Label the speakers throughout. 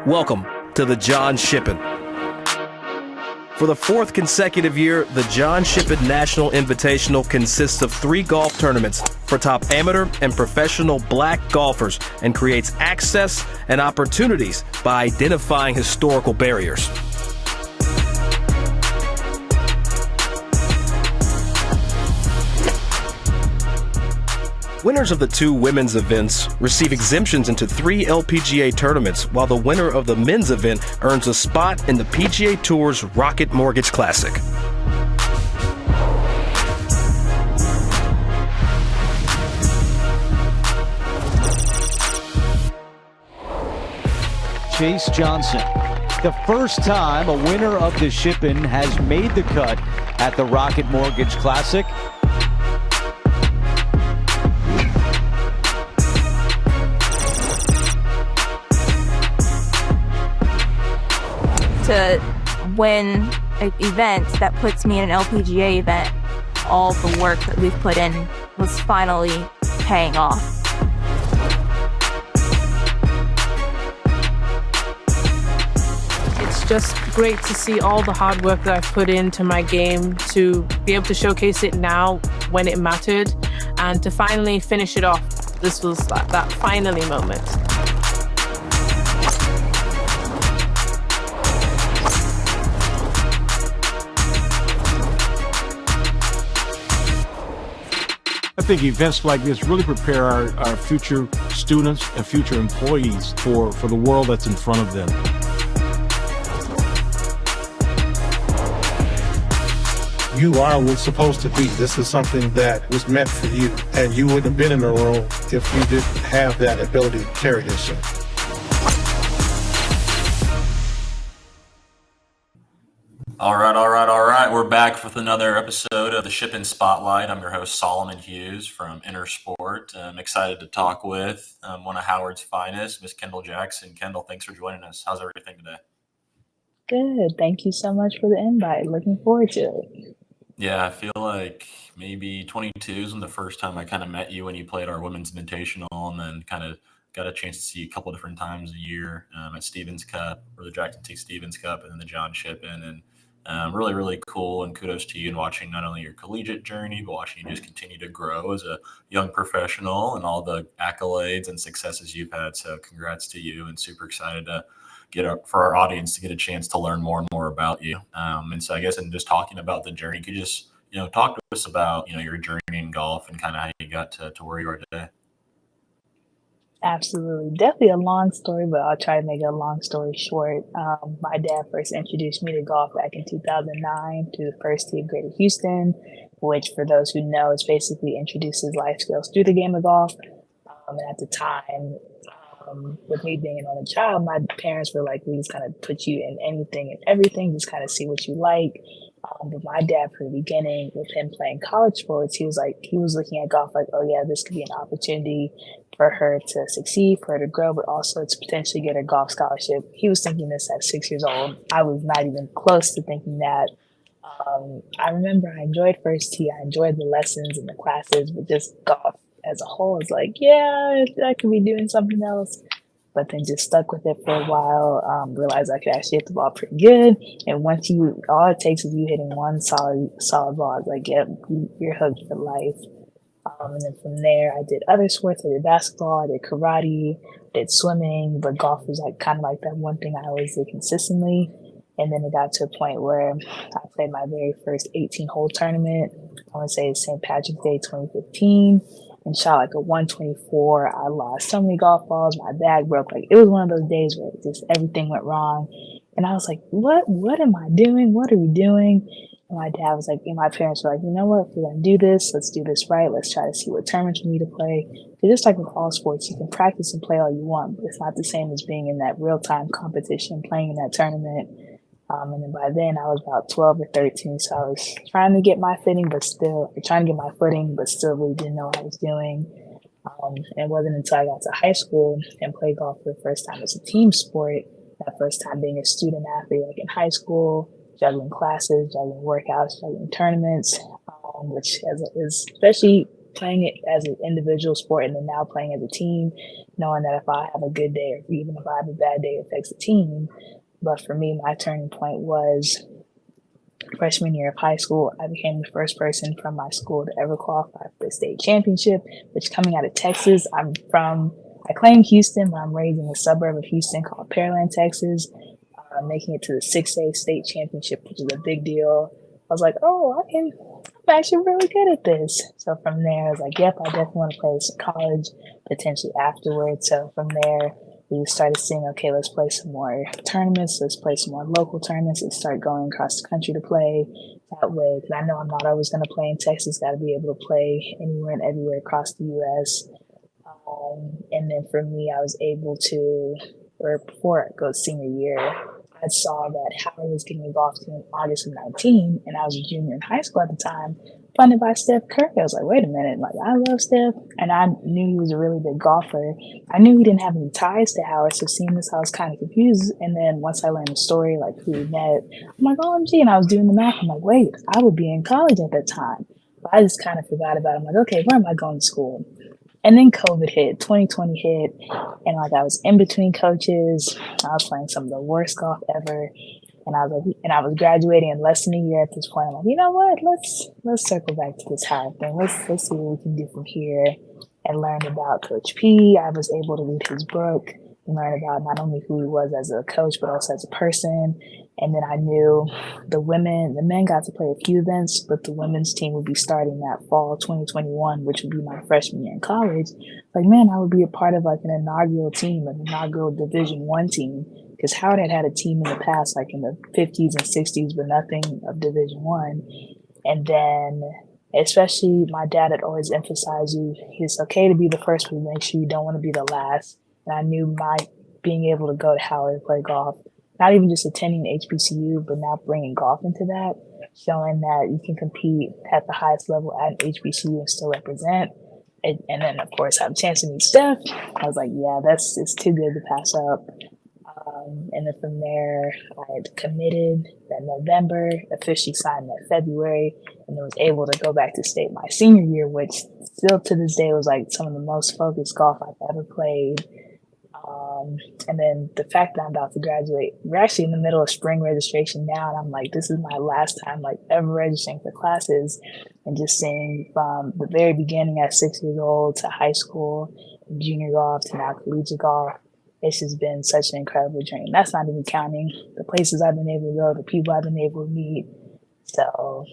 Speaker 1: Welcome to the John Shippen. For the fourth consecutive year, the John Shippen National Invitational consists of 3 golf tournaments for top amateur and professional black golfers and creates access and opportunities by identifying historical barriers. Winners of the 2 women's events receive exemptions into 3 LPGA tournaments, while the winner of the men's event earns a spot in the PGA Tour's Rocket Mortgage Classic.
Speaker 2: Chase Johnson, the first time a winner of the Shippen has made the cut at the Rocket Mortgage Classic.
Speaker 3: To win an event that puts me in an LPGA event, all the work that we've put in was finally paying off.
Speaker 4: It's just great to see all the hard work that I've put into my game, to be able to showcase it now when it mattered, and to finally finish it off. This was like that finally moment.
Speaker 5: I think events like this really prepare our future students and future employees for the world that's in front of them.
Speaker 6: You are what's supposed to be. This is something that was meant for you, and you wouldn't have been in the room if you didn't have that ability to carry this thing.
Speaker 7: All right. We're back with another episode of the Shippen Spotlight. I'm your host, Solomon Hughes from Intersport. I'm excited to talk with one of Howard's finest, Miss Kendall Jackson. Kendall, thanks for joining us. How's everything today?
Speaker 8: Good. Thank you so much for the invite. Looking forward to it.
Speaker 7: Yeah, I feel like maybe 22 is the first time I kind of met you when you played our Women's Invitational, and then kind of got a chance to see you a couple different times a year at Stevens Cup, or the Jackson T. Stevens Cup, and then the John Shippen. And really, really cool, and kudos to you in watching not only your collegiate journey, but watching you just continue to grow as a young professional and all the accolades and successes you've had. So congrats to you, and super excited to for our audience to get a chance to learn more and more about you. And so I guess in just talking about the journey, could you just, talk to us about, your journey in golf and kind of how you got to where you are today?
Speaker 8: Absolutely. Definitely a long story, but I'll try to make it a long story short. My dad first introduced me to golf back in 2009 to the First Tee of Greater Houston, which, for those who know, is basically introduces life skills through the game of golf. And at the time, with me being an only child, my parents were like, we just kind of put you in anything and everything, just kind of see what you like. But my dad, from the beginning, with him playing college sports, he was looking at golf like, oh yeah, this could be an opportunity for her to succeed, for her to grow, but also to potentially get a golf scholarship. He was thinking this at 6 years old. I was not even close to thinking that. I remember I enjoyed First Tee. I enjoyed the lessons and the classes, but just golf as a whole is like, yeah, I could be doing something else. But then just stuck with it for a while, realized I could actually hit the ball pretty good. And once all it takes is you hitting one solid ball. It's like, yep, you're hooked for life. And then from there, I did other sports. I did basketball, I did karate, did swimming, but golf was like kind of like that one thing I always did consistently. And then it got to a point where I played my very first 18-hole tournament. I want to say it's St. Patrick's Day 2015. And shot like a 124. I lost so many golf balls. My bag broke. Like, it was one of those days where just everything went wrong. And I was like, what am I doing? What are we doing? And my dad was like, and my parents were like, you know what? If we're going to do this, let's do this right. Let's try to see what tournaments we need to play. Because just like with all sports, you can practice and play all you want, but it's not the same as being in that real-time competition, playing in that tournament. And then by then I was about 12 or 13. So I was trying to get my footing, but still really didn't know what I was doing. And it wasn't until I got to high school and played golf for the first time as a team sport, that first time being a student athlete, like in high school, juggling classes, juggling workouts, juggling tournaments, which is especially playing it as an individual sport and then now playing as a team, knowing that if I have a good day or even if I have a bad day, it affects the team. But for me, my turning point was freshman year of high school. I became the first person from my school to ever qualify for the state championship, which coming out of Texas, I claim Houston, but I'm raised in a suburb of Houston called Pearland, Texas, making it to the 6A state championship, which is a big deal. I was like, oh, I'm actually really good at this. So from there, I was like, yep, I definitely want to play this in college, potentially afterwards. So from there, we started seeing, okay, let's play some more tournaments. Let's play some more local tournaments. Let's start going across the country to play that way. Because I know I'm not always going to play in Texas. Got to be able to play anywhere and everywhere across the U.S. And then for me, I was able to, or before I go senior year, I saw that Howard was getting a golf team in August of 19, and I was a junior in high school at the time, funded by Steph Curry. I was like, wait a minute, like I love Steph, and I knew he was a really big golfer. I knew he didn't have any ties to Howard, so seeing this, I was kind of confused. And then once I learned the story, like who he met, I'm like, OMG, and I was doing the math. I'm like, wait, I would be in college at that time. But I just kind of forgot about it. I'm like, okay, where am I going to school? And then COVID hit, 2020 hit, and like I was in between coaches. I was playing some of the worst golf ever, and I was graduating in less than a year at this point. I'm like, you know what? Let's circle back to this Howard thing. Let's see what we can do from here, and learn about Coach P. I was able to read his book and learn about not only who he was as a coach, but also as a person. And then I knew the men got to play a few events, but the women's team would be starting that fall 2021, which would be my freshman year in college. Like, man, I would be a part of like an inaugural team, an inaugural Division I team, because Howard had a team in the past, like in the 50s and 60s, but nothing of Division I. And then, especially my dad had always emphasized it's okay to be the first, but make sure you don't want to be the last. And I knew my being able to go to Howard and play golf, not even just attending HBCU, but now bringing golf into that, showing that you can compete at the highest level at HBCU and still represent. And then, of course, have a chance to meet Steph. I was like, yeah, it's too good to pass up. And then from there, I had committed that November, officially signed that February, and then was able to go back to state my senior year, which still to this day was like some of the most focused golf I've ever played. And then the fact that I'm about to graduate, we're actually in the middle of spring registration now, and I'm like, this is my last time like ever registering for classes, and just seeing from the very beginning at 6 years old to high school, junior golf to now collegiate golf, it's just been such an incredible journey. And that's not even counting the places I've been able to go, the people I've been able to meet. So,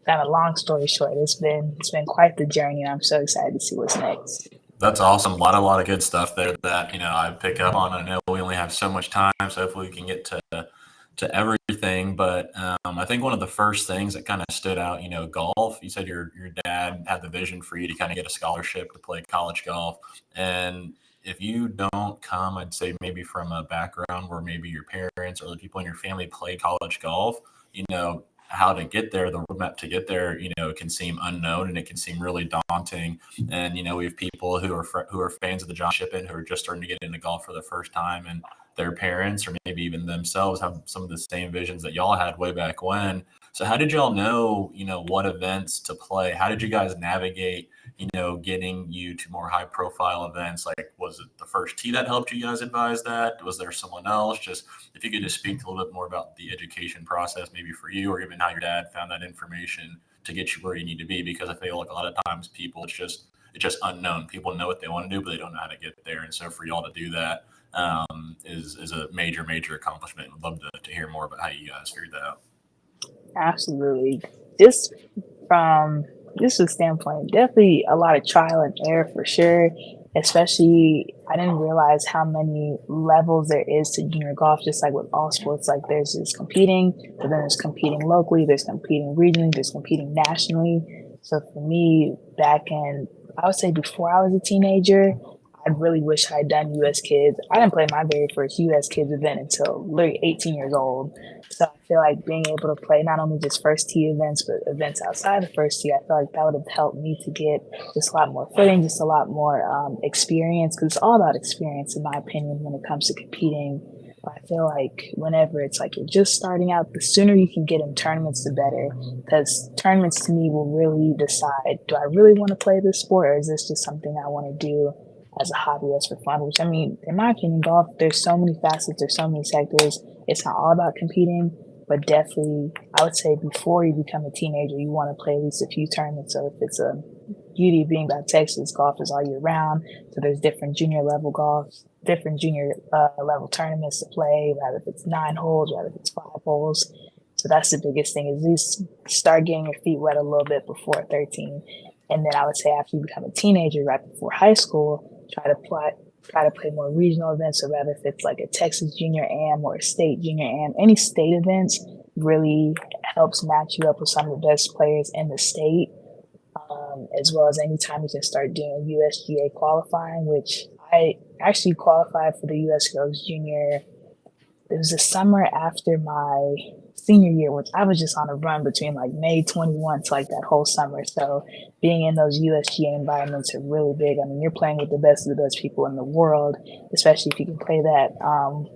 Speaker 8: kind of long story short, it's been quite the journey, and I'm so excited to see what's next.
Speaker 7: That's awesome. A lot of good stuff there that, I pick up on. I know we only have so much time, so hopefully we can get to everything. But I think one of the first things that kind of stood out, golf, you said your dad had the vision for you to kind of get a scholarship to play college golf. And if you don't come, I'd say maybe from a background where maybe your parents or the people in your family play college golf, how to get there, the roadmap to get there, it can seem unknown and it can seem really daunting. And, we have people who are fans of the John Shippen who are just starting to get into golf for the first time, and their parents or maybe even themselves have some of the same visions that y'all had way back when. So how did y'all know, what events to play? How did you guys navigate, getting you to more high profile events? Like, was it the first tee that helped you guys advise that? Was there someone else? Just if you could just speak a little bit more about the education process, maybe for you, or even how your dad found that information to get you where you need to be. Because I feel like a lot of times people, it's just unknown. People know what they want to do, but they don't know how to get there. And so for y'all to do that is a major accomplishment. I'd love to hear more about how you guys figured that out.
Speaker 8: Absolutely. Just from a standpoint, definitely a lot of trial and error for sure. Especially, I didn't realize how many levels there is to junior golf, just like with all sports. Like there's just competing, but then there's competing locally, there's competing regionally, there's competing nationally. So for me, I would say before I was a teenager, I really wish I had done U.S. Kids. I didn't play my very first U.S. Kids event until literally 18 years old. So I feel like being able to play not only just first tee events, but events outside the first tee, I feel like that would have helped me to get just a lot more footing, just a lot more experience, because it's all about experience, in my opinion, when it comes to competing. But I feel like whenever it's like you're just starting out, the sooner you can get in tournaments, the better. Because tournaments to me will really decide, do I really want to play this sport, or is this just something I want to do as a hobbyist for fun? Which, I mean, in my opinion, golf, there's so many facets, there's so many sectors. It's not all about competing, but definitely, I would say before you become a teenager, you want to play at least a few tournaments. So if it's a beauty of being about Texas, golf is all year round. So there's different junior level golf, different junior level tournaments to play, rather if it's 9 holes, rather if it's 5 holes. So that's the biggest thing, is at least start getting your feet wet a little bit before 13. And then I would say after you become a teenager, right before high school, try to play more regional events. So rather if it's like a Texas Junior Am or a state Junior Am, any state events really helps match you up with some of the best players in the state, as well as anytime you can start doing USGA qualifying, which I actually qualified for the US Girls Junior. It was the summer after my senior year, which I was just on a run between like May 21 to like that whole summer. So being in those USGA environments are really big. I mean, you're playing with the best of the best people in the world, especially if you can play that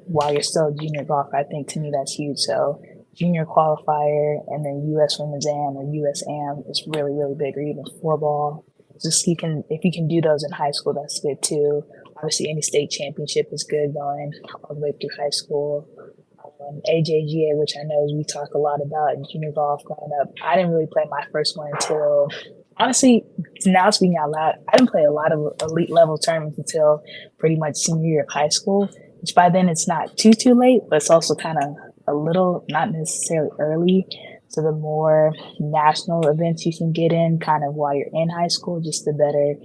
Speaker 8: while you're still a junior golfer. I think to me that's huge. So junior qualifier and then US Women's Am or US Am is really, really big, or even 4-ball. Just if you can do those in high school, that's good too. Obviously, any state championship is good going all the way through high school. AJGA, which I know we talk a lot about in junior golf growing up. I didn't really play my first one until, honestly, now speaking out loud, I didn't play a lot of elite level tournaments until pretty much senior year of high school, which by then it's not too late, but it's also kind of a little, not necessarily early. So the more national events you can get in kind of while you're in high school, just the better.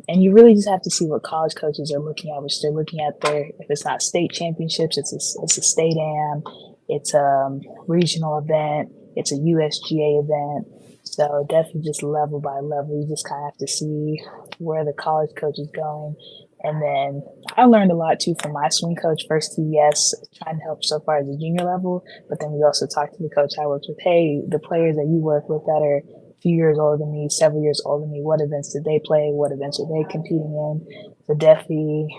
Speaker 8: And you really just have to see what college coaches are looking at, which they're looking at there. If it's not state championships, it's a state am, it's a regional event, it's a USGA event. So definitely just level by level, you just kind of have to see where the college coach is going. And then I learned a lot too from my swing coach, first TES, trying to help so far as the junior level. But then we also talked to the coach I worked with. Hey, the players that you work with that are a few years older than me, several years older than me, what events did they play? What events are they competing in? So definitely,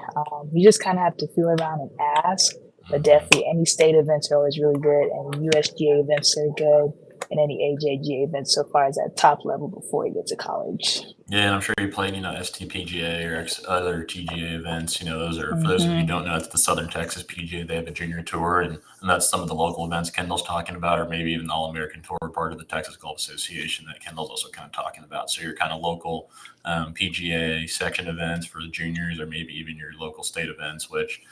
Speaker 8: you just kind of have to feel around and ask. But definitely, any state events are always really good, and USGA events are good, and any AJGA events so far as at top level before you get to college.
Speaker 7: Yeah, and I'm sure you played, STPGA or other TGA events. Those are, for those of you who don't know, it's the Southern Texas PGA. They have a junior tour, and that's some of the local events Kendall's talking about, or maybe even the All-American Tour, part of the Texas Golf Association that Kendall's also kind of talking about. So your kind of local PGA section events for the juniors, or maybe even your local state events, which,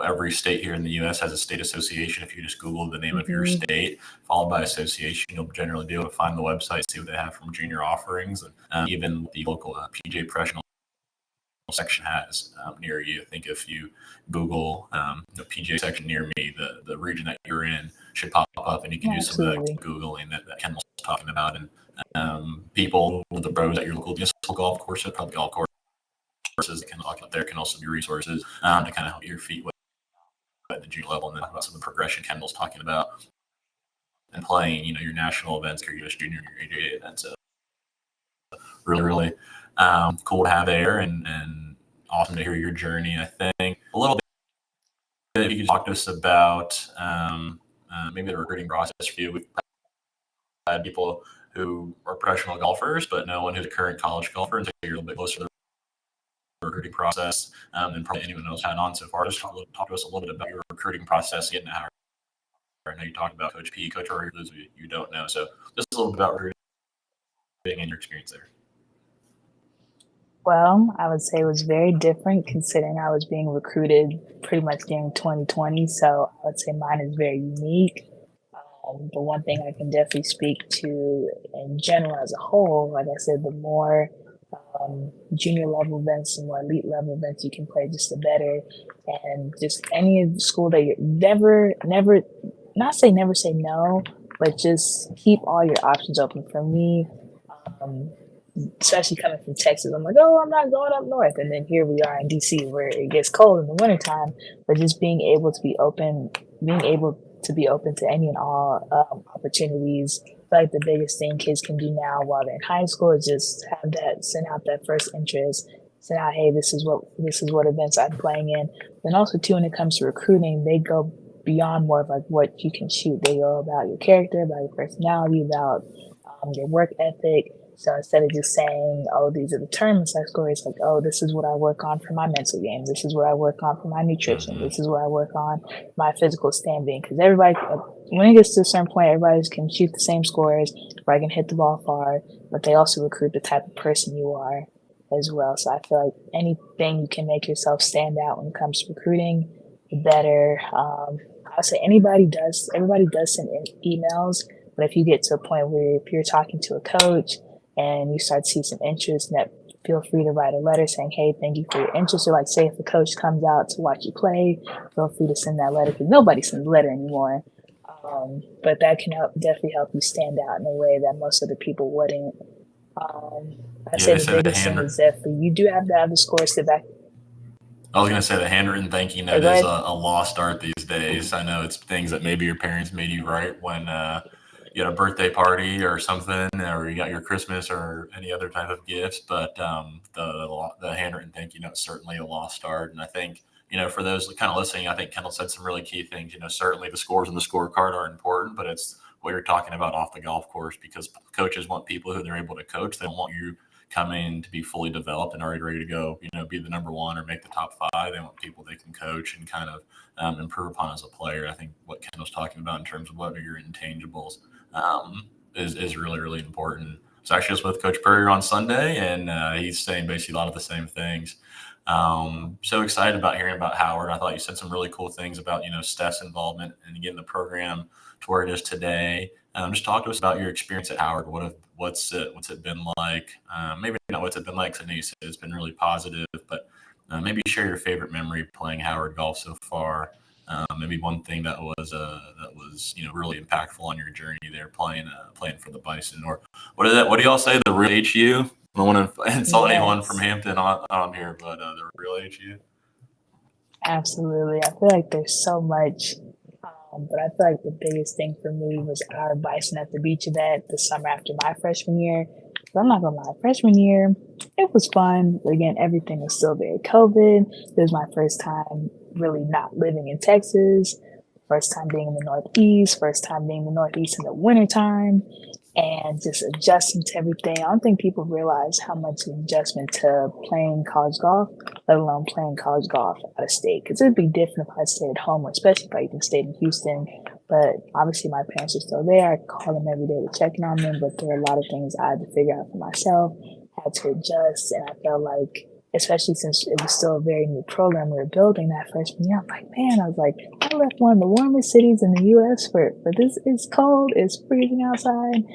Speaker 7: every state here in the U.S. has a state association. If you just Google the name of your state, followed by association, you'll generally be able to find the website, see what they have from junior offerings, and even the local PGA professional section has near you. I think if you Google the PGA section near me, the region that you're in should pop up, and you can do some of the Googling that Kendall's talking about. And people with the pros at your local municipal golf course, public golf courses that can talk out there, can also be resources to kind of help your feet with at the junior level, and then talk about some of the progression Kendall's talking about and playing, your national events, your US junior, your AJA events. So really, really cool to have there, and awesome to hear your journey. I think a little bit, if you could talk to us about maybe the recruiting process for you. We've had people who are professional golfers, but no one who's a current college golfer, and so you're a little bit closer to the recruiting process than probably anyone else had on so far. Just talk to us a little bit about your recruiting process, getting to Howard. I know you talked about Coach P, Coach Rory, for those of you don't know. So just a little bit about recruiting and your experience there.
Speaker 8: Well, I would say it was very different considering I was being recruited pretty much during 2020. So I would say mine is very unique. The one thing I can definitely speak to in general as a whole, like I said, the more junior level events and more elite level events you can play, just the better. And just any school that you never say no, but just keep all your options open. For me, especially coming from Texas, I'm like, oh, I'm not going up north. And then here we are in DC where it gets cold in the wintertime, but just being able to be open to any and all opportunities. I feel like the biggest thing kids can do now while they're in high school is just send out that first interest, send out, hey, this is what events I'm playing in. Then also too, when it comes to recruiting, they go beyond more of like what you can shoot. They go about your character, about your personality, about your work ethic. So instead of just saying, oh, these are the tournaments I score, it's like, oh, this is what I work on for my mental game. This is what I work on for my nutrition. This is what I work on my physical standing. Because everybody, when it gets to a certain point, everybody can shoot the same scores, everybody can hit the ball far, but they also recruit the type of person you are as well. So I feel like anything you can make yourself stand out when it comes to recruiting, the better. I'll say everybody does send emails, but if you get to a point where if you're talking to a coach and you start to see some interest, that feel free to write a letter saying, hey, thank you for your interest. Or like say if a coach comes out to watch you play, feel free to send that letter because nobody sends a letter anymore. But that can definitely help you stand out in a way that most other people wouldn't. I say the biggest thing is that you do have to have the scores to back.
Speaker 7: I was going to say the handwritten thank you note is a lost art these days. I know it's things that maybe your parents made you write when you had a birthday party or something, or you got your Christmas or any other type of gifts. But the handwritten thank you note is certainly a lost art. And I think, for those kind of listening, I think Kendall said some really key things. Certainly the scores on the scorecard are important, but it's what you're talking about off the golf course, because coaches want people who they're able to coach. They don't want you coming to be fully developed and already ready to go, be the number one or make the top 5. They want people they can coach and kind of improve upon as a player. I think what Kendall's talking about in terms of what are your intangibles is really, really important. So actually just with Coach Purrier on Sunday, and he's saying basically a lot of the same things. So excited about hearing about Howard. I thought you said some really cool things about, Steph's involvement and getting the program to where it is today. Just talk to us about your experience at Howard. What's it been like? Maybe not what's it been like, because I know you said it's been really positive, but maybe share your favorite memory playing Howard golf so far. Maybe one thing that was really impactful on your journey there playing for the Bison. Or what do y'all say? The real HU? I don't want to insult anyone from Hampton on here, but the real HU.
Speaker 8: Absolutely, I feel like there's so much. But I feel like the biggest thing for me was our Bison at the Beach event the summer after my freshman year. So I'm not gonna lie, freshman year, it was fun. But again, everything was still very COVID. It was my first time really not living in Texas, first time being in the Northeast, first time being in the Northeast in the wintertime, and just adjusting to everything. I don't think people realize how much adjustment to playing college golf, let alone playing college golf out of state. Because it'd be different if I stayed at home, or especially if I even stayed in Houston. But obviously my parents are still there. I call them every day to check in on them. But there are a lot of things I had to figure out for myself, had to adjust. And I felt like, especially since it was still a very new program we were building that freshman year, I'm like, man, I left one of the warmest cities in the U.S. for this. It's cold. It's freezing outside.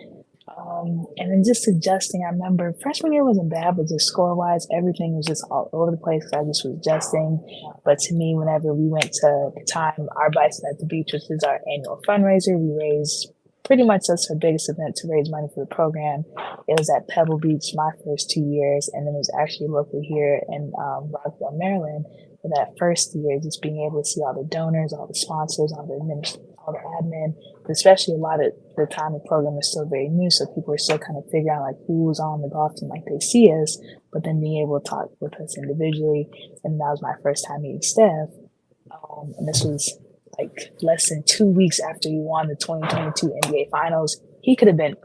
Speaker 8: And then just adjusting. I remember freshman year wasn't bad, but just score-wise, everything was just all over the place because I just was adjusting. But to me, whenever we went to the time, our Bison at the Beach, which is our annual fundraiser, we raised pretty much that's our biggest event to raise money for the program. It was at Pebble Beach my first 2 years, and then it was actually locally here in Rockville, Maryland. For that first year, just being able to see all the donors, all the sponsors, all the admin, especially a lot of the time the program is still very new, so people are still kind of figuring out like who's on the golf team, like they see us, but then being able to talk with us individually. And that was my first time meeting Steph. And this was like less than 2 weeks after he won the 2022 NBA Finals. He could have been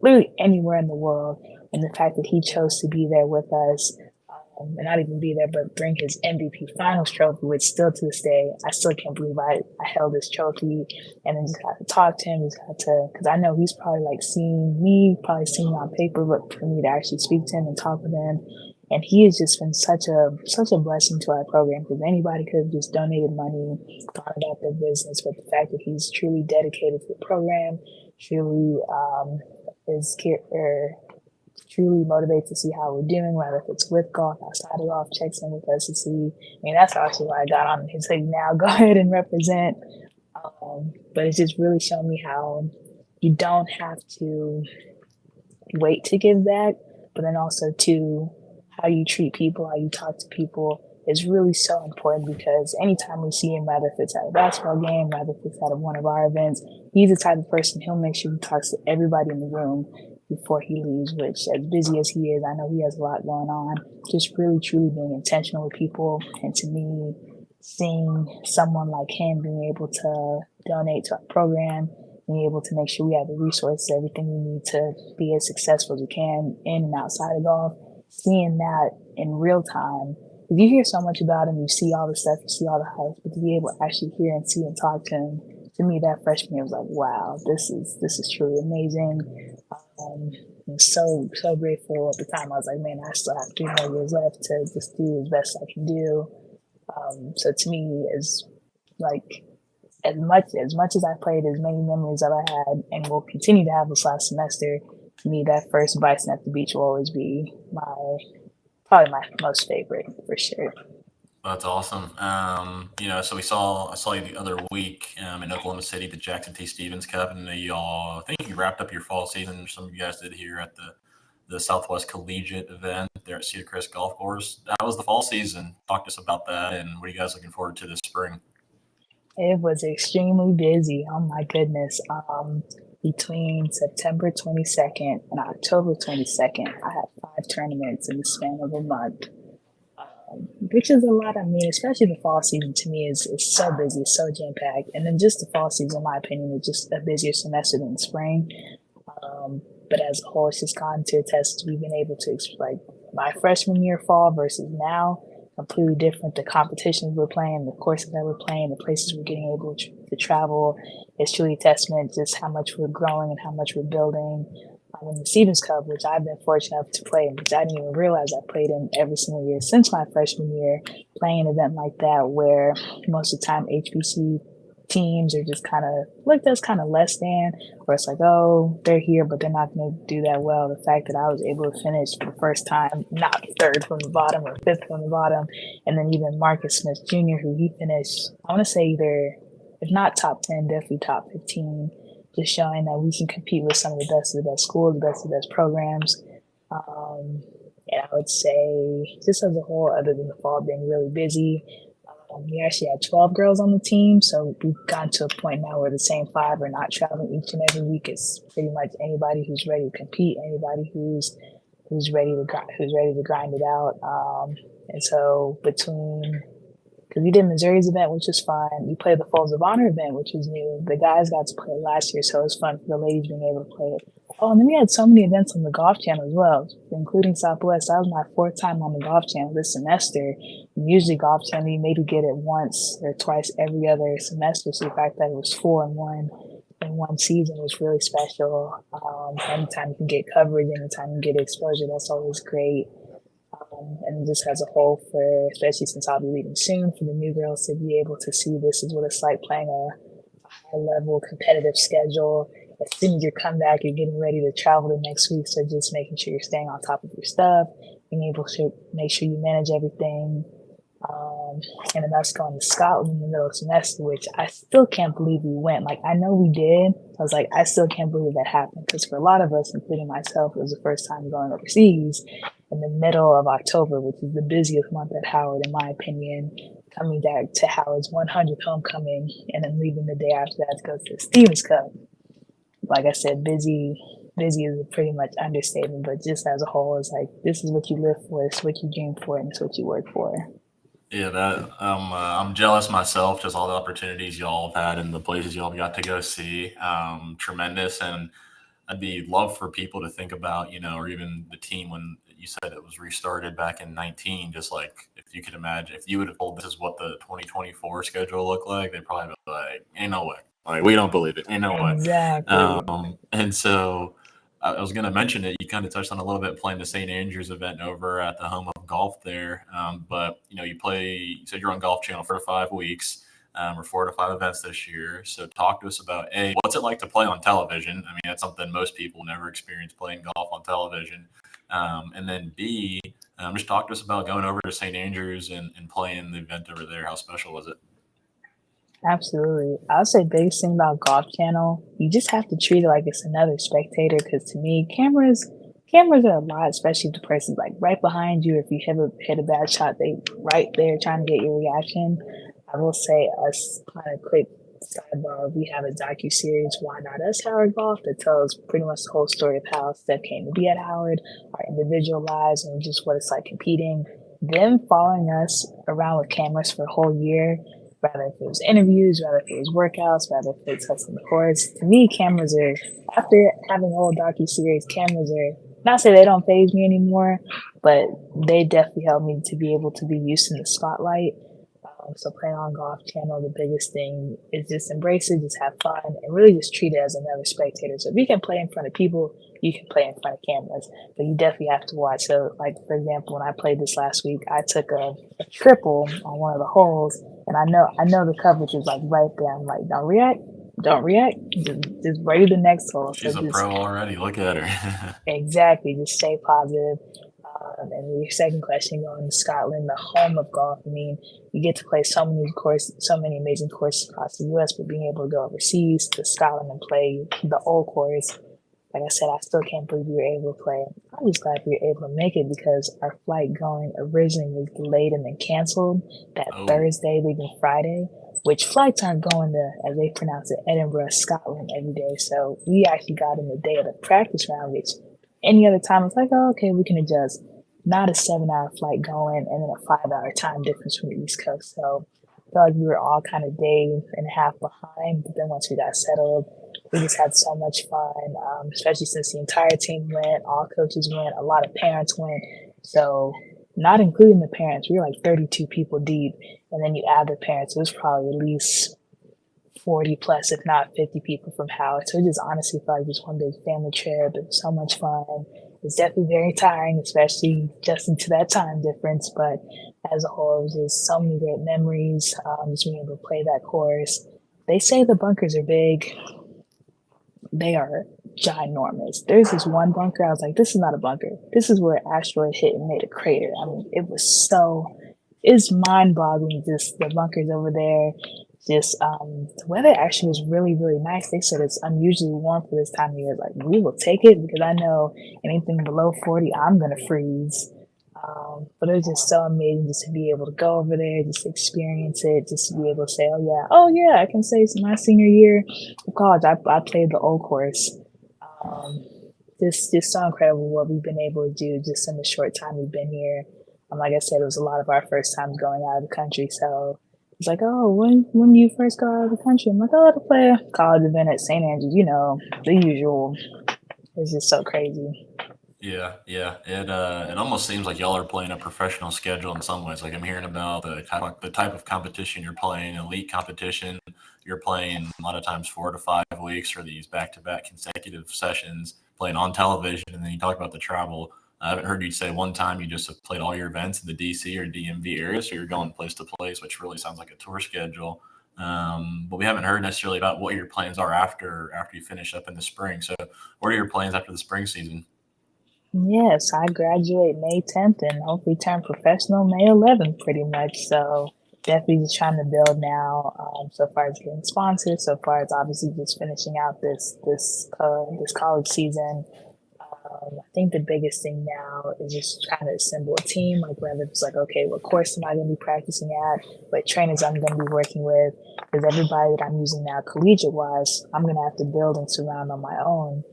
Speaker 8: literally anywhere in the world, and the fact that he chose to be there with us, and not even be there, but bring his MVP Finals trophy, which still to this day, I still can't believe I held this trophy, and then just got to talk to him, because I know he's probably like seen me on paper, but for me to actually speak to him and talk with him. And he has just been such a blessing to our program, because anybody could have just donated money, gone about their business, but the fact that he's truly dedicated to the program, truly truly motivated to see how we're doing, whether if it's with golf, outside of golf, checks in with us to see. I mean, that's actually why I got on his like, now go ahead and represent. But it's just really shown me how you don't have to wait to give back, but then also to how you treat people, how you talk to people is really so important, because anytime we see him, whether if it's at a basketball game, whether if it's at one of our events, he's the type of person, he'll make sure he talks to everybody in the room. before he leaves, which as busy as he is, I know he has a lot going on, just really truly being intentional with people. And to me, seeing someone like him being able to donate to our program, being able to make sure we have the resources, everything we need to be as successful as we can in and outside of golf, seeing that in real time. If you hear so much about him, you see all the stuff, you see all the hype, but to be able to actually hear and see and talk to him, to me, that freshman year was like, wow, this is truly amazing. I'm so grateful. At the time, I was like, man, I still have 3 more years left to just do as best I can do. So to me, is like as much as I played, as many memories that I had and will continue to have this last semester, to me, that first bison at the beach will always be probably my most favorite for sure.
Speaker 7: That's awesome. So I saw you the other week in Oklahoma City, the Jackson T. Stevens Cup, and I think you wrapped up your fall season. Some of you guys did here at the Southwest Collegiate event there at Cedar Crest Golf Course. How was the fall season? Talk to us about that, and what are you guys looking forward to this spring?
Speaker 8: It was extremely busy. Oh my goodness. Between September 22nd and October 22nd, I had 5 tournaments in the span of a month, which is a lot. I mean, especially the fall season to me is so busy, so jam-packed. And then just the fall season, in my opinion, is just a busier semester than the spring. But as a whole, it's just gone to a test. We've been able to, like, my freshman year fall versus now, completely different. The competitions we're playing, the courses that we're playing, the places we're getting able to travel, it's truly a testament just how much we're growing and how much we're building. In the Stevens Cup, which I've been fortunate enough to play in, which I didn't even realize I played in every single year since my freshman year, playing an event like that where most of the time HBC teams are just kind of looked as kind of less than, where it's like, oh, they're here, but they're not going to do that well. The fact that I was able to finish for the first time, not 3rd from the bottom or 5th from the bottom, and then even Marcus Smith Jr., who he finished, I want to say either, if not top 10, definitely top 15, just showing that we can compete with some of the best schools, the best of the best programs. And I would say, just as a whole, other than the fall being really busy, we actually had 12 girls on the team, so we've gotten to a point now where the same 5 are not traveling each and every week. It's pretty much anybody who's ready to compete, anybody who's ready to grind it out. And so because we did Missouri's event, which was fun. We played the Folds of Honor event, which was new. The guys got to play it last year, so it was fun for the ladies being able to play it. Oh, and then we had so many events on the Golf Channel as well, including Southwest. That was my 4th time on the Golf Channel this semester. Usually Golf Channel, you maybe get it once or twice every other semester. So the fact that it was 4 in one season was really special. Anytime you can get coverage, anytime you get exposure, that's always great. And just as a whole, especially since I'll be leaving soon, for the new girls to be able to see this is what it's like playing a high-level competitive schedule. As soon as you come back, you're getting ready to travel the next week. So just making sure you're staying on top of your stuff, being able to make sure you manage everything. And then us going to Scotland in the middle of the semester, which I still can't believe we went. Like, I know we did. I was like, I still can't believe that happened. Because for a lot of us, including myself, it was the first time going overseas in the middle of October, which is the busiest month at Howard, in my opinion, coming back to Howard's 100th homecoming and then leaving the day after that to go to the Stevens Cup. Like I said, busy is a pretty much understatement, but just as a whole, it's like, this is what you live for, it's what you dream for, and it's what you work for.
Speaker 7: Yeah, I'm jealous myself, just all the opportunities y'all have had and the places y'all got to go see. Tremendous. And I'd love for people to think about, or even the team when you said it was restarted back in 19, just like if you could imagine, if you would have told this is what the 2024 schedule looked like, they'd probably be like, ain't no way. Like, we don't believe it. Ain't no way.
Speaker 8: Exactly.
Speaker 7: And so I was going to mention it. You kind of touched on a little bit playing the St. Andrews event over at the home of golf there. But, you said you're on Golf Channel for 5 weeks, or 4 to 5 events this year. So talk to us about, A, what's it like to play on television? I mean, that's something most people never experience, playing golf on television. And then B, just talk to us about going over to St. Andrews and playing the event over there. How special was it?
Speaker 8: Absolutely. I would say biggest thing about Golf Channel, you just have to treat it like it's another spectator, because to me, cameras are a lot, especially if the person's like right behind you. If you hit a bad shot, they right there trying to get your reaction. I will say us kind of quick sidebar, we have a docu-series, Why Not Us, Howard Golf, that tells pretty much the whole story of how Steph came to be at Howard, our individual lives, and just what it's like competing. Them following us around with cameras for a whole year, whether if it was interviews, whether if it was workouts, whether if it's us on the course. To me, cameras are, after having a whole docu-series, cameras are, not say they don't faze me anymore, but they definitely help me to be able to be used in the spotlight. So playing on Golf Channel, the biggest thing is just embrace it, just have fun, and really just treat it as another spectator. So if you can play in front of people, you can play in front of cameras, but you definitely have to watch. So, like, for example, when I played this last week, I took a triple on one of the holes, and I know the coverage is like right there. I'm like, don't react, just ready the next hole.
Speaker 7: She's a pro already. Look at her.
Speaker 8: Exactly, just stay positive. And your second question, going to Scotland, the home of golf. I mean, you get to play so many amazing courses across the U.S., but being able to go overseas to Scotland and play the old course, like I said, I still can't believe we were able to play. I'm just glad we were able to make it because our flight going originally was delayed and then canceled that Thursday, leaving Friday, which flights aren't going to, as they pronounce it, Edinburgh, Scotland every day. So we actually got in the day of the practice round, which any other time it's like, oh, okay, we can adjust. Not a 7-hour flight going and then a 5-hour time difference from the East Coast. So I felt like we were all kind of day and a half behind. But then once we got settled, we just had so much fun, especially since the entire team went, all coaches went, a lot of parents went. So not including the parents, we were like 32 people deep. And then you add the parents, it was probably at least 40 plus, if not 50 people from Howard. So it just honestly felt like just one big family trip. It was so much fun. It's definitely very tiring, especially just into that time difference. But as a whole, it was just so many great memories. Just being able to play that course. They say the bunkers are big. They are ginormous. There's this one bunker. I was like, this is not a bunker. This is where an asteroid hit and made a crater. I mean, it's mind-boggling. Just the bunkers over there. Just the weather actually was really, really nice. They said it's unusually warm for this time of year. Like, we will take it because I know anything below 40, I'm gonna freeze. But it was just so amazing just to be able to go over there, just experience it, just to be able to say, oh yeah, I can say it's my senior year of college. I played the old course. Just so incredible what we've been able to do just in the short time we've been here. Like I said, it was a lot of our first times going out of the country, so it's like, oh, when do you first go out of the country? I'm like, oh, to play a college event at St. Andrews, the usual. It's just so crazy.
Speaker 7: Yeah. It almost seems like y'all are playing a professional schedule in some ways. Like, I'm hearing about the type of competition you're playing, elite competition. You're playing a lot of times 4 to 5 weeks for these back-to-back consecutive sessions, playing on television, and then you talk about the travel. I haven't heard you say one time you just have played all your events in the DC or DMV area, so you're going place to place, which really sounds like a tour schedule. But we haven't heard necessarily about what your plans are after you finish up in the spring. So what are your plans after the spring season?
Speaker 8: Yes, I graduate May 10th and hopefully turn professional May 11th pretty much. So definitely just trying to build now. So far as getting sponsored, so far as obviously just finishing out this college season. I think the biggest thing now is just trying to assemble a team, like whether it's like, okay, what course am I going to be practicing at, what trainers I'm going to be working with, because everybody that I'm using now collegiate-wise, I'm going to have to build and surround on my own,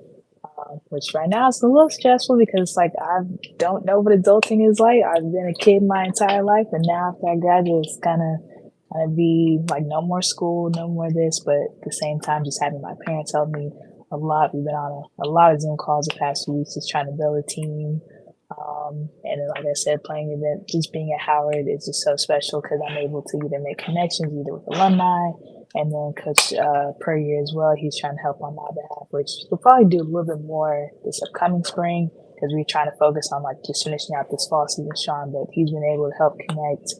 Speaker 8: which right now is a little stressful because like I don't know what adulting is like. I've been a kid my entire life, and now after I graduate, it's gonna be like no more school, no more this, but at the same time, just having my parents help me a lot. We've been on a lot of Zoom calls the past few weeks, just trying to build a team. And then, like I said, playing event, just being at Howard is just so special because I'm able to either make connections either with alumni, and then Coach per year as well. He's trying to help on my behalf, which we'll probably do a little bit more this upcoming spring because we're trying to focus on like just finishing out this fall season strong. But he's been able to help connect.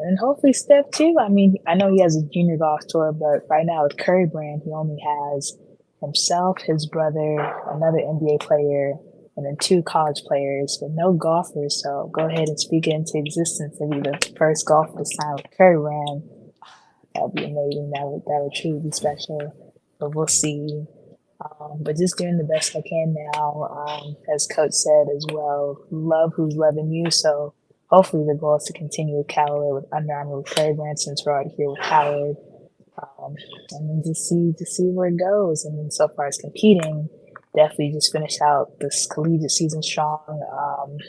Speaker 8: And hopefully Steph too. I mean, I know he has a junior golf tour, but right now with Curry Brand, he only has himself, his brother, another NBA player, and then 2 college players, but no golfers. So go ahead and speak it into existence and be the first golfer to sign with Curry Brand. That would be amazing. That would truly be special. But we'll see. But just doing the best I can now. As Coach said as well, love who's loving you. So hopefully the goal is to continue with Callaway with Under Armour with Curry Brand since we're already here with Howard. and then to see where it goes. And then so far as competing, definitely just finished out this collegiate season strong.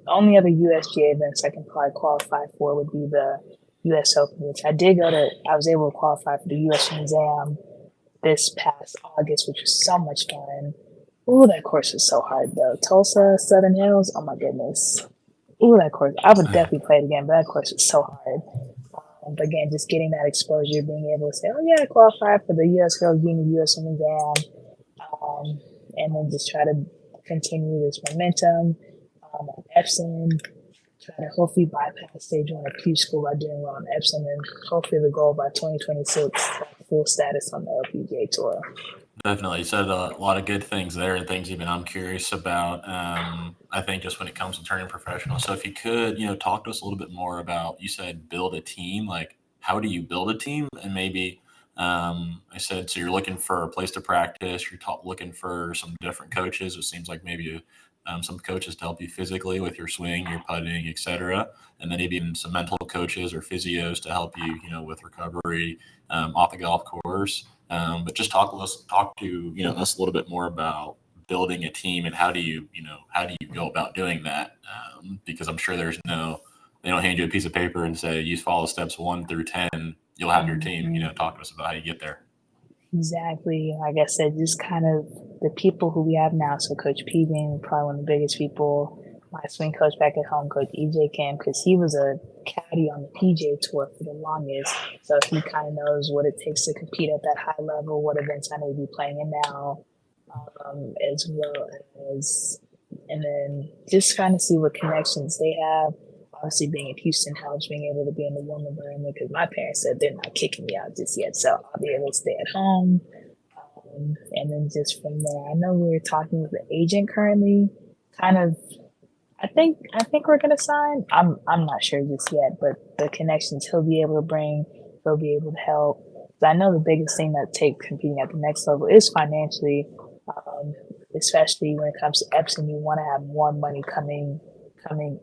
Speaker 8: Only other USGA events I can probably qualify for would be the US Open, which I was able to qualify for the US Exam this past August, which was so much fun. Ooh, that course was so hard though. Tulsa, Southern Hills, oh my goodness. Ooh, that course. I would definitely play it again, but that course was so hard. But again, just getting that exposure, being able to say, oh yeah, I qualified for the US Girls Junior US Exam. And then just try to continue this momentum on Epson, try to hopefully bypass stage one of Q school by doing well on Epson, and hopefully the goal by 2026, full status on the LPGA Tour.
Speaker 7: Definitely. You said a lot of good things there and things even I'm curious about. I think just when it comes to turning professional. So if you could, talk to us a little bit more about, you said build a team. Like, how do you build a team? And maybe I said, so you're looking for a place to practice. You're looking for some different coaches. It seems like maybe some coaches to help you physically with your swing, your putting, etc. And then even some mental coaches or physios to help you, with recovery off the golf course. But just talk to us a little bit more about building a team and how do you go about doing that? Because I'm sure they don't hand you a piece of paper and say, you follow steps 1 through 10, you'll have your team. Talk to us about how you get there.
Speaker 8: Exactly. Like I said, just kind of the people who we have now. So Coach P being probably one of the biggest people, my swing coach back at home, Coach EJ Kim, because he was a caddy on the PGA Tour for the longest. So he kind of knows what it takes to compete at that high level, what events I may be playing in now, as well as, and then just kind of see what connections they have. Obviously, being in Houston helps, being able to be in the warm environment, because my parents said they're not kicking me out just yet, so I'll be able to stay at home. And then just from there, I know we're talking with the agent currently. Kind of, I think we're gonna sign. I'm not sure just yet, but the connections he'll be able to bring, he'll be able to help. So I know the biggest thing that takes competing at the next level is financially, especially when it comes to Epson. You want to have more money coming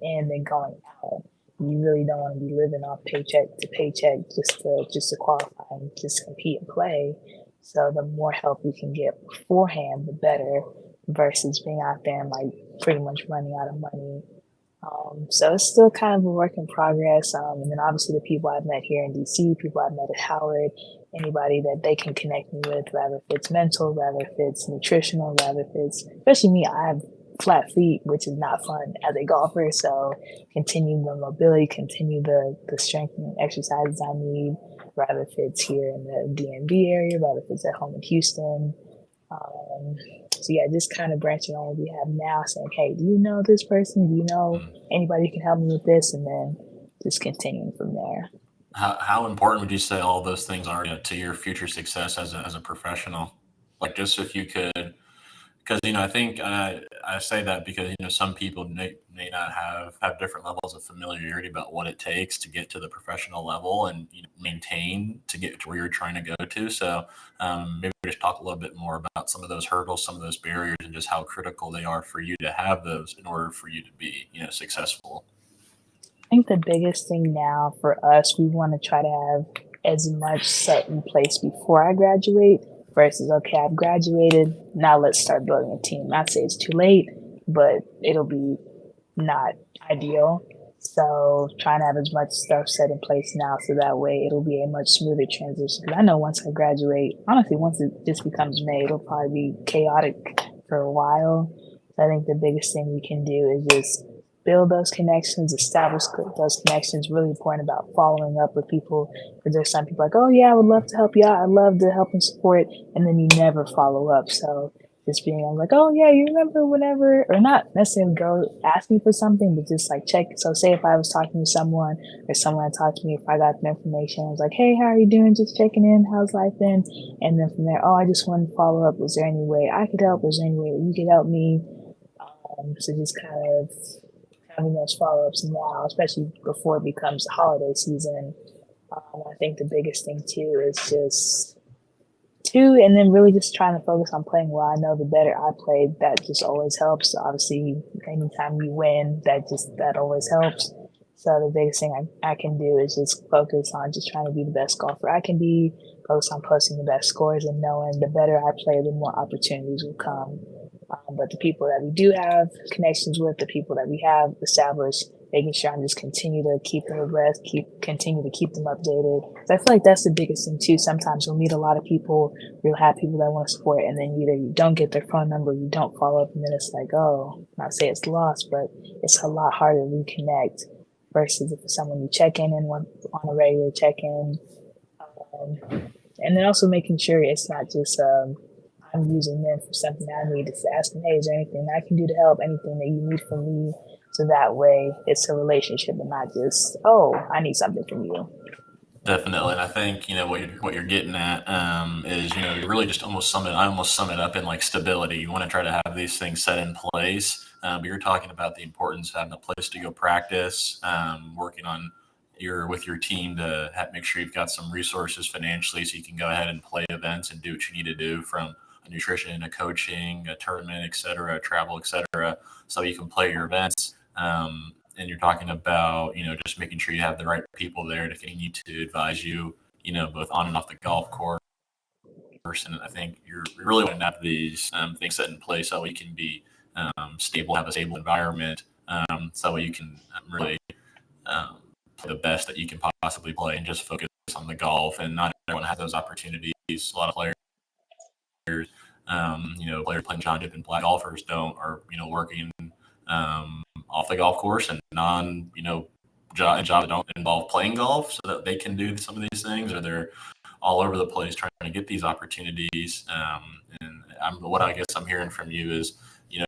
Speaker 8: in than going out. You really don't want to be living off paycheck to paycheck just to qualify and just compete and play. So the more help you can get beforehand, the better, versus being out there and like pretty much running out of money. So it's still kind of a work in progress. And then obviously the people I've met here in DC, people I've met at Howard, anybody that they can connect me with, rather if it's mental, rather if it's nutritional, rather if it's, especially me, I have flat feet, which is not fun as a golfer. So continue the mobility, continue the strength and exercises I need, rather if it's here in the DMV area, rather if it's at home in Houston. So yeah, just kind of branching on what we have now, saying, hey, do you know this person? Do you know anybody who can help me with this? And then just continuing from there.
Speaker 7: How important would you say all those things are to your future success as a professional? Like, just if you could, because I think I say that because some people may not have different levels of familiarity about what it takes to get to the professional level and maintain to get to where you're trying to go to. So maybe just talk a little bit more about some of those hurdles, some of those barriers, and just how critical they are for you to have those in order for you to be successful.
Speaker 8: I think the biggest thing now for us, we want to try to have as much set in place before I graduate versus, okay, I've graduated, now let's start building a team. Not say it's too late, but it'll be not ideal. So trying to have as much stuff set in place now so that way it'll be a much smoother transition. Because I know once I graduate, honestly, once it just becomes May, it'll probably be chaotic for a while. So I think the biggest thing we can do is just build those connections, establish those connections. Really important about following up with people, because there's some people like, oh yeah, I would love to help you out, I'd love to help and support, and then you never follow up. So just being like, oh yeah, you remember whenever, or not necessarily go asking for something, but just like check. So say if I was talking to someone or someone talked to me, if I got the information, I was like, hey, how are you doing? Just checking in, how's life been? And then from there, oh, I just wanted to follow up. Was there any way I could help? Was there any way that you could help me? So just kind of having those follow-ups now, especially before it becomes the holiday season. I think the biggest thing too is just and then really just trying to focus on playing well. I know the better I play, that just always helps. Obviously, anytime you win, that always helps. So the biggest thing I can do is just focus on just trying to be the best golfer I can be, focus on posting the best scores and knowing the better I play, the more opportunities will come. But the people that we do have connections with, the people that we have established, making sure I'm just continue to keep them abreast, continue to keep them updated. So I feel like that's the biggest thing too. Sometimes we'll meet a lot of people, we'll have people that want to support, and then either you don't get their phone number, you don't follow up, and then it's like, oh, not say it's lost, but it's a lot harder to reconnect versus if it's someone you check in on a regular check-in. And then also making sure it's not just I'm using them for something I need. Just ask them, hey, is there anything I can do to help? Anything that you need from me? So that way it's a relationship and not just, oh, I need something from you.
Speaker 7: Definitely, and I think what you're getting at is you really just almost sum it up in like stability. You want to try to have these things set in place, but you're talking about the importance of having a place to go practice, working on with your team to make sure you've got some resources financially so you can go ahead and play events and do what you need to do from a nutrition, a coaching, a tournament, et cetera, travel, et cetera, so you can play your events. And you're talking about, just making sure you have the right people there to continue to advise you, both on and off the golf course. And I think you're really want to have these things set in place so you can be stable, have a stable environment, so you can really play the best that you can possibly play and just focus on the golf. And not everyone has those opportunities. A lot of players, players playing John Shippen Black golfers are working off the golf course and jobs that don't involve playing golf so that they can do some of these things, or they're all over the place trying to get these opportunities. What I guess I'm hearing from you is,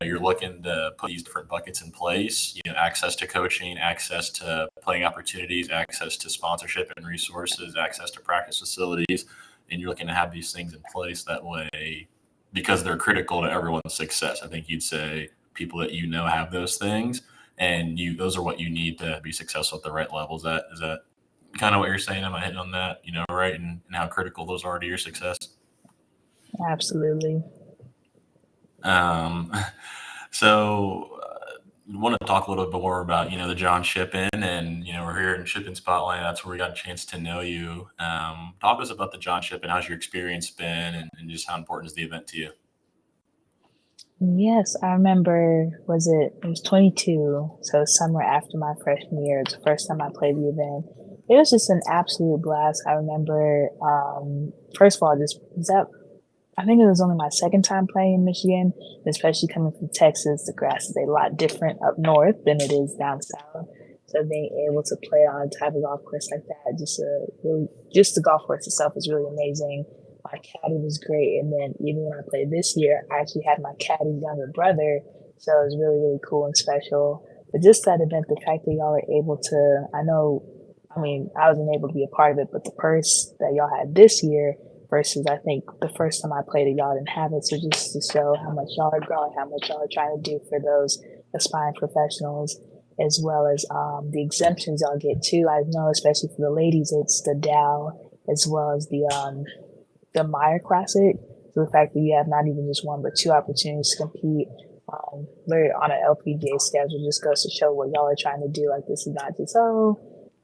Speaker 7: you're looking to put these different buckets in place, access to coaching, access to playing opportunities, access to sponsorship and resources, access to practice facilities, and you're looking to have these things in place that way because they're critical to everyone's success. I think you'd say people that have those things, and those are what you need to be successful at the right level. Is that kind of what you're saying? Am I hitting on that, right? And how critical those are to your success?
Speaker 8: Absolutely.
Speaker 7: So we want to talk a little bit more about, the John Shippen, and, we're here in Shippen Spotlight. That's where we got a chance to know you. Talk to us about the John Shippen. How's your experience been, and just how important is the event to you?
Speaker 8: Yes, I remember, it was 22, so summer after my freshman year. It's the first time I played the event. It was just an absolute blast. I remember, first of all, I think it was only my second time playing in Michigan, especially coming from Texas. The grass is a lot different up north than it is down south. So being able to play on a type of golf course like that, just the golf course itself is really amazing. My caddy was great. And then even when I played this year, I actually had my caddy's younger brother. So it was really, really cool and special. But just that event, the fact that y'all were able to, I wasn't able to be a part of it, but the purse that y'all had this year versus I think the first time I played it, y'all didn't have it. So just to show how much y'all are growing, how much y'all are trying to do for those aspiring professionals, as well as the exemptions y'all get too. I know, especially for the ladies, it's the Dow as well as the Meyer Classic. So the fact that you have not even just one, but two opportunities to compete on an LPGA schedule just goes to show what y'all are trying to do. Like, this is not just,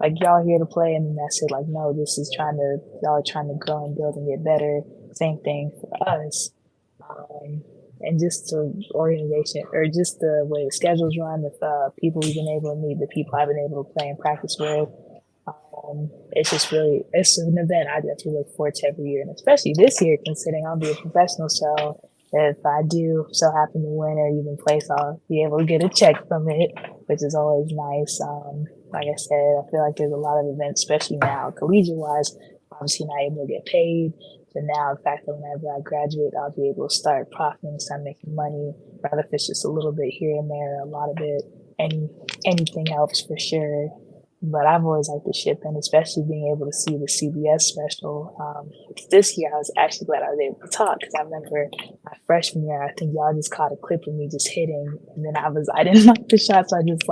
Speaker 8: like, y'all here to play and then that's it. Like, no, y'all are trying to grow and build and get better. Same thing for us. And just the organization, or just the way the schedules run, the people we've been able to meet, the people I've been able to play and practice with. It's an event I definitely look forward to every year, and especially this year, considering I'll be a professional. So if I do so happen to win or even place, I'll be able to get a check from it, which is always nice. Like I said, I feel like there's a lot of events, especially now, collegiate-wise, obviously not able to get paid. So now, the fact that whenever I graduate, I'll be able to start profiting, start making money, rather if it's just a little bit here and there, a lot of it, anything helps for sure. But I've always liked the Shippen, especially being able to see the CBS special. This year, I was actually glad I was able to talk, because I remember my freshman year, I think y'all just caught a clip of me just hitting, and then I didn't like the shot, so I just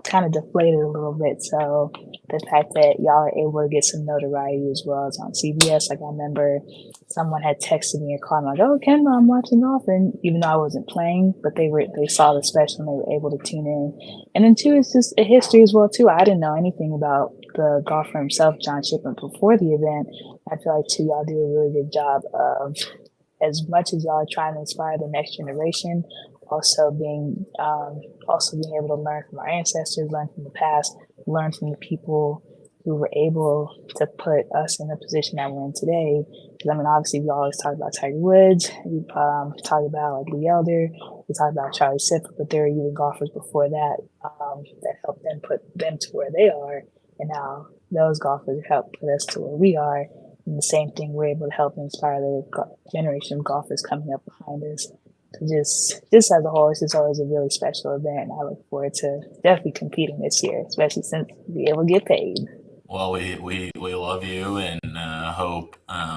Speaker 8: kind of deflated a little bit. So the fact that y'all are able to get some notoriety as well as on CBS. Like I remember someone had texted me or called me like, "Oh, Kendall, I'm watching golf," and even though I wasn't playing, but they saw the special and they were able to tune in. And then two, it's just a history as well too. I didn't know anything about the golfer himself, John Shippen, before the event. I feel like too, y'all do a really good job of, as much as y'all are trying to inspire the next generation, also being able to learn from our ancestors, learn from the past, learn from the people who were able to put us in the position that we're in today. Because I mean, obviously, we always talk about Tiger Woods, we talk about like Lee Elder, we talk about Charlie Sipper, but there are even golfers before that that helped them put them to where they are, and now those golfers help put us to where we are. And the same thing, we're able to help inspire the generation of golfers coming up behind us. So just as a whole, it's just always a really special event. And I look forward to definitely competing this year, especially since we able to get paid.
Speaker 7: Well, we love you and hope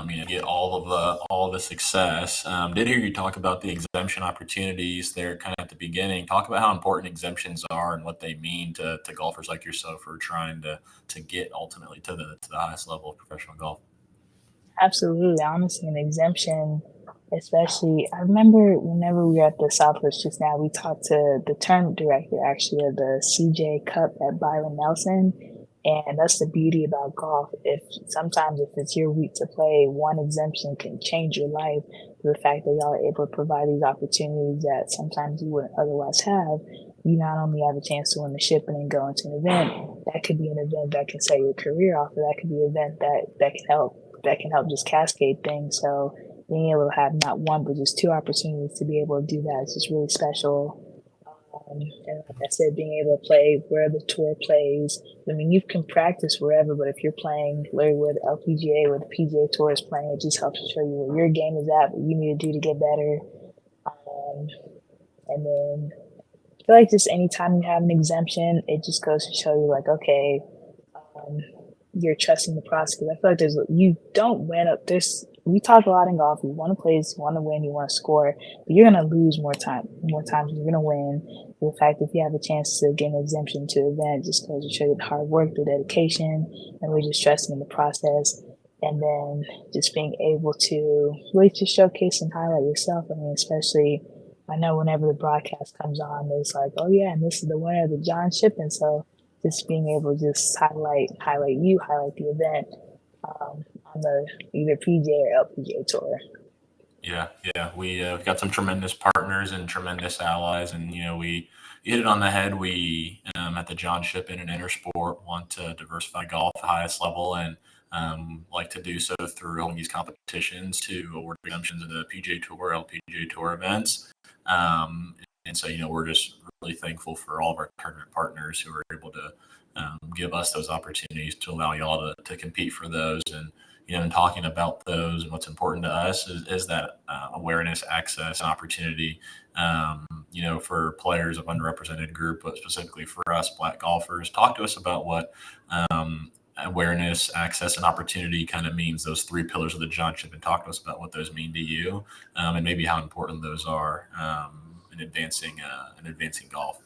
Speaker 7: you get all the success. Did hear you talk about the exemption opportunities there, kind of at the beginning. Talk about how important exemptions are and what they mean to golfers like yourself who are trying to get ultimately to the highest level of professional golf.
Speaker 8: Absolutely, honestly, an exemption. Especially, I remember whenever we were at the Southwest just now, we talked to the tournament director actually of the CJ Cup at Byron Nelson. And that's the beauty about golf. If it's your week to play, one exemption can change your life. The fact that y'all are able to provide these opportunities that sometimes you wouldn't otherwise have, you not only have a chance to win the SHIPPEN and go into an event, that could be an event that can set your career off, or that could be an event that can help just cascade things. So being able to have not one but just two opportunities to be able to do that is just really special. And like I said, being able to play where the tour plays. I mean, you can practice wherever, but if you're playing literally where the LPGA, where the PGA Tour is playing, it just helps to show you where your game is at, what you need to do to get better. And then I feel like just anytime you have an exemption, it just goes to show you like, okay, you're trusting the process. I feel like you don't win up this. We talk a lot in golf. You want to place, you want to win, you want to score, but you're going to lose more times than you're going to win. The fact that if you have a chance to get an exemption to an event just goes to show you the hard work, the dedication, and we're just trusting in the process. And then just being able to really just showcase and highlight yourself. I mean, especially, I know whenever the broadcast comes on, it's like, oh yeah, and this is the winner of the John Shippen. So just being able to just highlight the event on the either PGA or LPGA tour.
Speaker 7: Yeah. We've got some tremendous partners and tremendous allies, and we hit it on the head. We at the John Shippen and Intersport want to diversify golf at the highest level, and like to do so through holding these competitions to award exemptions in the PGA Tour, LPGA Tour events. And so, we're just really thankful for all of our tournament partners who are able to give us those opportunities to allow y'all to compete for those. And, and talking about those and what's important to us is that awareness, access, and opportunity, for players of underrepresented group, but specifically for us Black golfers. Talk to us about what awareness, access, and opportunity kind of means, those three pillars of the John Shippen. Talk to us about what those mean to you, and maybe how important those are in advancing golf.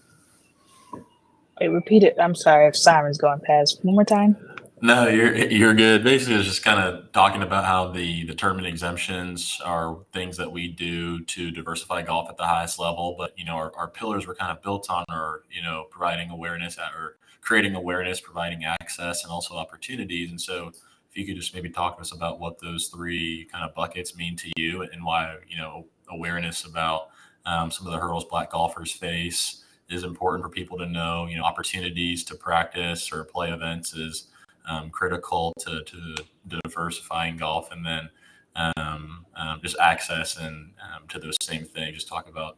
Speaker 8: Wait, repeat it. I'm sorry if Simon's going past. One more time.
Speaker 7: No, you're good. Basically, it's just kind of talking about how the tournament exemptions are things that we do to diversify golf at the highest level. But our pillars were kind of built on providing awareness or creating awareness, providing access, and also opportunities. And so, if you could just maybe talk to us about what those three kind of buckets mean to you, and why awareness about some of the hurdles Black golfers face is important for people to know. Opportunities to practice or play events is critical to diversifying golf, and then just access and to those same things. Just talk about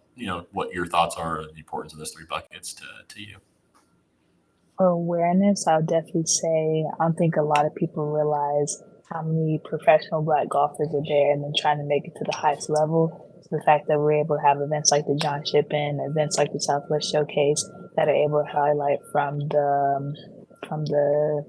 Speaker 7: what your thoughts are, the importance of those three buckets to you.
Speaker 8: For awareness, I would definitely say I don't think a lot of people realize how many professional Black golfers are there and then trying to make it to the highest level. So the fact that we're able to have events like the John Shippen, events like the Southwest Showcase that are able to highlight from the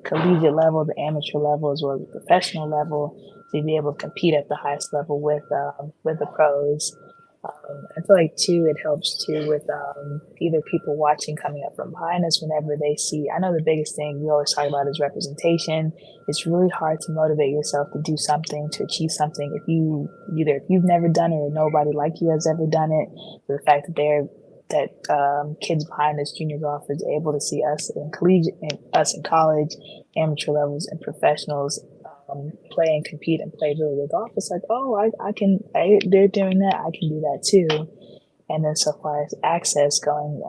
Speaker 8: collegiate level, the amateur level, as well as the professional level, to be able to compete at the highest level with the pros. I feel like too, it helps too with either people watching coming up from behind us whenever they see. I know the biggest thing we always talk about is representation. It's really hard to motivate yourself to do something, to achieve something if you've never done it or nobody like you has ever done it. The fact that kids behind us, junior golfers, are able to see us in collegiate, us in college, amateur levels, and professionals play and compete and play really good golf. It's like, oh, they're doing that, I can do that too. And then so far as access going,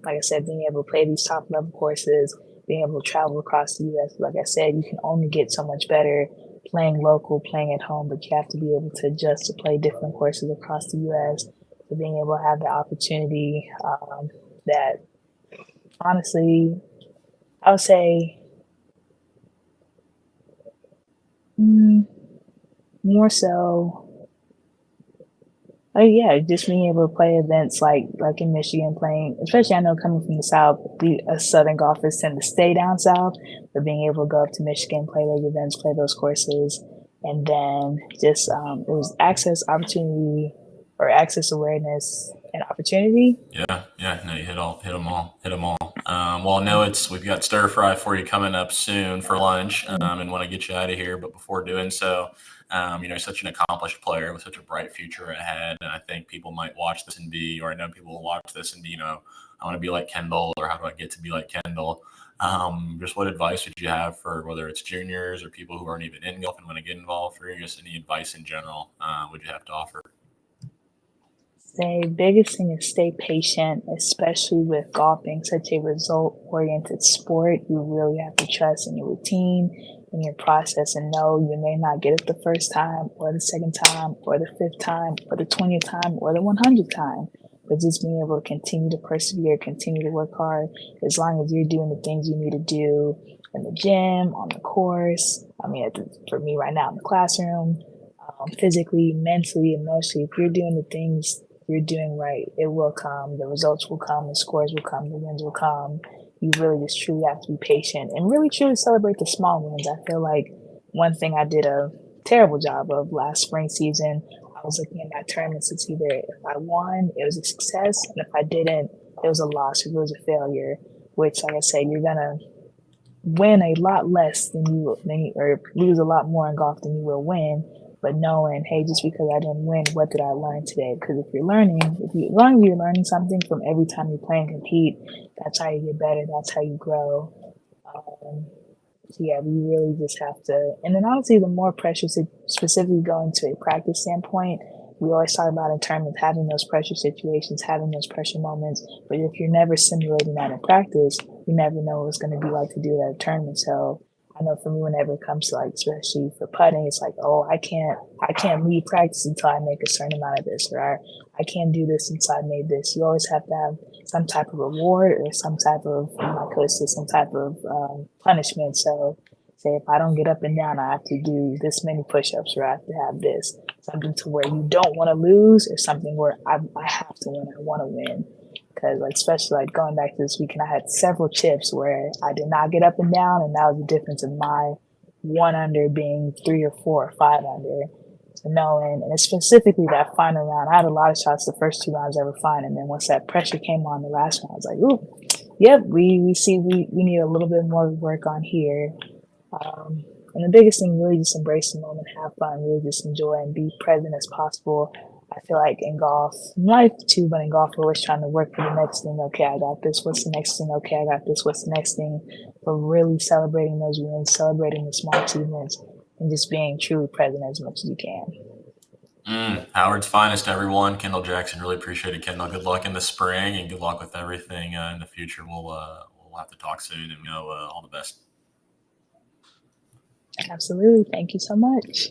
Speaker 8: like I said, being able to play these top level courses, being able to travel across the U.S. Like I said, you can only get so much better playing local, playing at home, but you have to be able to adjust to play different courses across the U.S. So being able to have the opportunity that honestly, I would say more so, yeah, just being able to play events like in Michigan, playing, especially I know coming from the South, Southern golfers tend to stay down South, but being able to go up to Michigan, play those events, play those courses, and then just it was access, opportunity, or access, awareness, and opportunity.
Speaker 7: Yeah, no, you hit them all. Well, I know we've got stir fry for you coming up soon for lunch, and want to get you out of here. But before doing so, you're such an accomplished player with such a bright future ahead, and I think people might watch this and I know people will watch this and be, I want to be like Kendall, or how do I get to be like Kendall? Just what advice would you have for whether it's juniors or people who aren't even in golf and want to get involved, or just any advice in general would you have to offer?
Speaker 8: The biggest thing is stay patient, especially with golf being such a result-oriented sport. You really have to trust in your routine, in your process, and know you may not get it the first time, or the second time, or the fifth time, or the 20th time, or the 100th time. But just being able to continue to persevere, continue to work hard, as long as you're doing the things you need to do in the gym, on the course. I mean, for me right now in the classroom, physically, mentally, emotionally, if you're doing the things you're doing right, it will come. The results will come. The scores will come. The wins will come. You really just truly have to be patient and really truly celebrate the small wins. I feel like one thing I did a terrible job of last spring season, I was looking at my tournaments. It's either if I won, it was a success, and if I didn't, it was a loss or it was a failure. Which, like I said, you're gonna win a lot less or lose a lot more in golf than you will win. But knowing, hey, just because I didn't win, what did I learn today? Because if you're learning something from every time you play and compete, that's how you get better. That's how you grow. So yeah, we really just have to. And then honestly, the more pressure, specifically going to a practice standpoint, we always talk about in terms of having those pressure situations, having those pressure moments. But if you're never simulating that in practice, you never know what it's going to be like to do that at a tournament. So I know for me, whenever it comes to especially for putting, it's like, oh, I can't leave practice until I make a certain amount of this, or I can't do this until I made this. You always have to have some type of reward or some type of, my coach said, some type of punishment. So say if I don't get up and down, I have to do this many push-ups, or I have to have this, something to where you don't want to lose, or something where I have to win, I want to win. Because especially going back to this weekend, I had several chips where I did not get up and down, and that was the difference of my 1 under being 3 or 4 or 5 under. So knowing, and specifically that final round, I had a lot of shots the first 2 rounds I were fine, and then once that pressure came on the last round, I was like, ooh, yep, we see we need a little bit more work on here. And the biggest thing, really just embrace the moment, have fun, really just enjoy and be present as possible. I feel like in golf, in life too, but in golf, we're always trying to work for the next thing. Okay, I got this. What's the next thing? Okay, I got this. What's the next thing? But really celebrating those wins, celebrating the small achievements, and just being truly present as much as you can.
Speaker 7: Howard's finest, everyone. Kendall Jackson. Really appreciate it, Kendall. Good luck in the spring, and good luck with everything in the future. We'll have to talk soon, and all the best.
Speaker 8: Absolutely. Thank you so much.